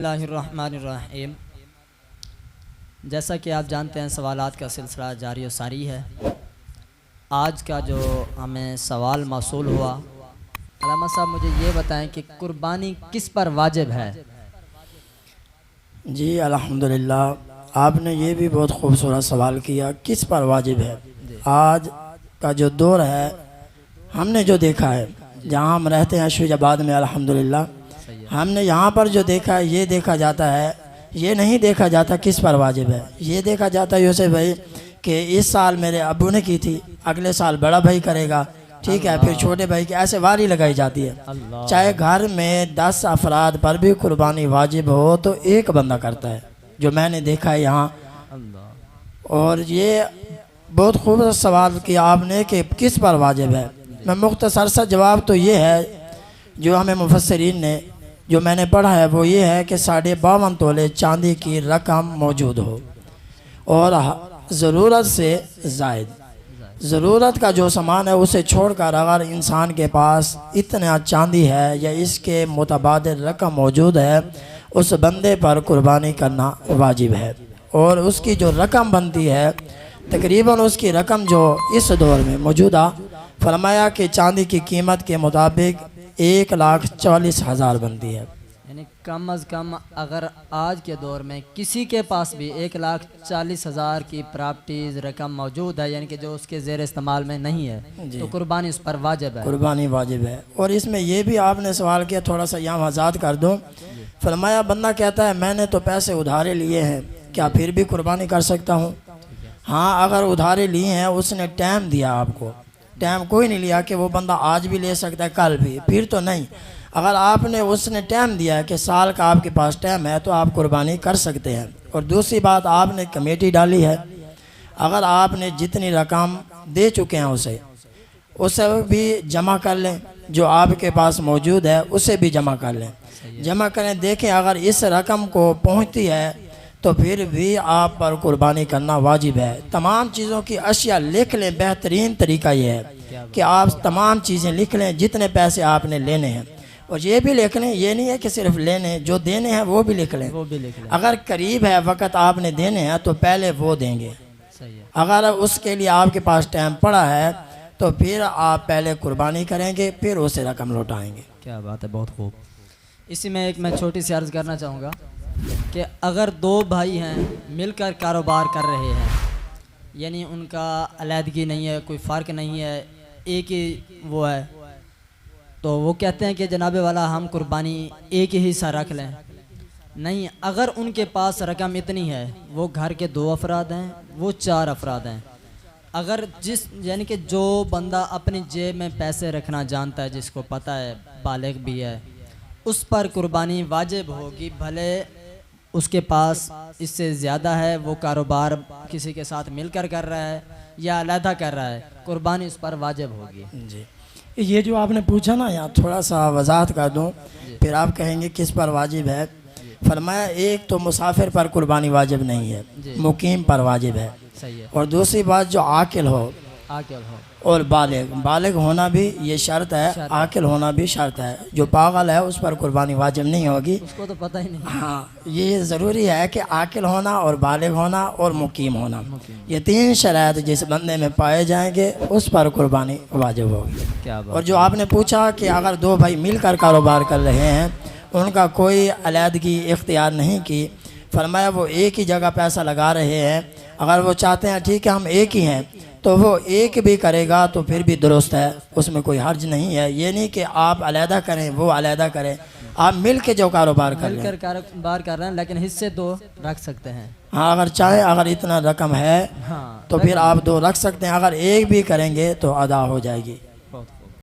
बिस्मिल्लाहिर्रहमानिर्रहीम। जैसा कि आप जानते हैं सवालात का सिलसिला जारी और सारी है। आज का जो हमें सवाल मौसूल हुआ, अल्लामा साहब मुझे ये बताएं कि कुर्बानी किस पर वाजिब है। जी अल्हम्दुलिल्लाह, आपने ये भी बहुत खूबसूरत सवाल किया, किस पर वाजिब है। आज का जो दौर है, हमने जो देखा है, जहाँ हम रहते हैं शुजाबाद में, अल्हम्दुलिल्लाह हमने यहाँ पर जो देखा है, ये देखा जाता है, ये नहीं देखा जाता किस पर वाजिब है। ये देखा जाता है यूसुफ भाई कि इस साल मेरे अब्बू ने की थी, अगले साल बड़ा भाई करेगा, ठीक है, फिर छोटे भाई की, ऐसे वारी लगाई जाती है। चाहे घर में 10 अफराद पर भी कुर्बानी वाजिब हो तो एक बंदा करता है, जो मैंने देखा है यहाँ। और ये बहुत खूबसूरत सवाल किया आपने कि किस पर वाजिब है। मैं मुख्तसर सा जवाब तो ये है, जो हमें मुफस्सिरीन ने, जो मैंने पढ़ा है वो ये है कि 52.5 तोले चांदी की रकम मौजूद हो और ज़रूरत से ज़ायद, ज़रूरत का जो सामान है उसे छोड़कर अगर इंसान के पास इतना चांदी है या इसके मुतबादिल रकम मौजूद है, उस बंदे पर कुर्बानी करना वाजिब है। और उसकी जो रकम बनती है, तकरीबन उसकी रकम जो इस दौर में मौजूदा फरमाया कि चांदी की कीमत के मुताबिक 1,40,000 बनती है। यानी कम अज़ कम अगर आज के दौर में किसी के पास भी 1,40,000 की प्रॉपर्टीज़ रकम मौजूद है, यानी कि जो उसके ज़ेर इस्तेमाल में नहीं है, तो कुर्बानी उस पर वाजिब है। कुर्बानी वाजिब है। और इसमें यह भी आपने सवाल किया, थोड़ा सा यहाँ आज़ाद कर दो। फरमाया बंदा कहता है मैंने तो पैसे उधारे लिए हैं, क्या फिर भी कुर्बानी कर सकता हूँ? हाँ, अगर उधारे लिए हैं, उसने टाइम दिया आपको, टाइम कोई नहीं लिया कि वो बंदा आज भी ले सकता है कल भी, फिर तो नहीं। अगर आपने उसने टाइम दिया है कि साल का आपके पास टाइम है, तो आप कुर्बानी कर सकते हैं। और दूसरी बात, आपने कमेटी डाली है, अगर आपने जितनी रकम दे चुके हैं उसे भी जमा कर लें, जो आपके पास मौजूद है उसे भी जमा कर लें, जमा करें। देखें अगर इस रकम को पहुँचती है तो फिर भी आप पर कुर्बानी करना वाजिब है। तमाम चीज़ों की अशिया लिख लें। बेहतरीन तरीका ये है कि आप तमाम चीज़ें लिख लें, जितने पैसे आपने लेने हैं, और ये भी लिख लें, ये नहीं है कि सिर्फ लेने, जो देने हैं वो भी लिख लें। अगर करीब है वक़्त आपने देने हैं तो पहले वो देंगे। अगर उसके लिए आपके पास टाइम पड़ा है तो फिर आप पहले कुर्बानी करेंगे, फिर उसे रकम लौटाएँगे। क्या बात है, बहुत खूब। इसी में एक मैं छोटी सी अर्ज़ करना चाहूँगा कि अगर दो भाई हैं मिलकर कारोबार कर रहे हैं, यानी उनका अलहदगी नहीं है, कोई फ़र्क नहीं है, एक ही वो है, तो वो कहते हैं कि जनाबे वाला हम कुर्बानी एक ही हिस्सा रख लें। नहीं, अगर उनके पास रकम इतनी है, वो घर के 2 अफराद हैं, वो 4 अफराद हैं, अगर यानी कि जो बंदा अपनी जेब में पैसे रखना जानता है, जिसको पता है, बालिग भी है, उस पर कुर्बानी वाजिब होगी। भले उसके पास इससे ज़्यादा है, वो कारोबार किसी के साथ मिलकर कर रहा है या अलहदा कर रहा है, कुर्बानी उस पर वाजिब होगी। जी, ये जो आपने पूछा ना, यहाँ थोड़ा सा वजाहत कर दूँ, फिर आप कहेंगे किस पर वाजिब है। फरमाया एक तो मुसाफिर पर कुर्बानी वाजिब नहीं है, मुकीम पर वाजिब है। सही है। और दूसरी बात, जो आकिल हो और बालिग होना भी ये शर्त है, आकिल होना भी शर्त है। जो पागल है उस पर कुर्बानी वाजिब नहीं होगी, उसको तो पता ही नहीं। हाँ, ये ज़रूरी है कि आकिल होना और बालिग होना और मुकीम होना, ये 3 शराइत जिस बंदे में पाए जाएंगे उस पर कुर्बानी वाजिब होगी। क्या बात। और जो आपने पूछा कि अगर 2 भाई मिलकर कारोबार कर रहे हैं, उनका कोई अलहदगी इख्तियार नहीं की, फरमाया वो एक ही जगह पैसा लगा रहे हैं, अगर वो चाहते हैं ठीक है हम एक ही हैं, तो वो एक भी करेगा तो फिर भी दुरुस्त है, उसमें कोई हर्ज नहीं है। ये नहीं कि आप अलहदा करें वो अलहदा करें, आप मिल के जो कारोबार कर रहे हैं, कारोबार कर रहे हैं, लेकिन हिस्से 2 रख सकते हैं। हाँ, अगर चाहे, अगर इतना रकम है, हाँ, तो फिर आप 2 रख सकते हैं, अगर एक भी करेंगे तो अदा हो जाएगी।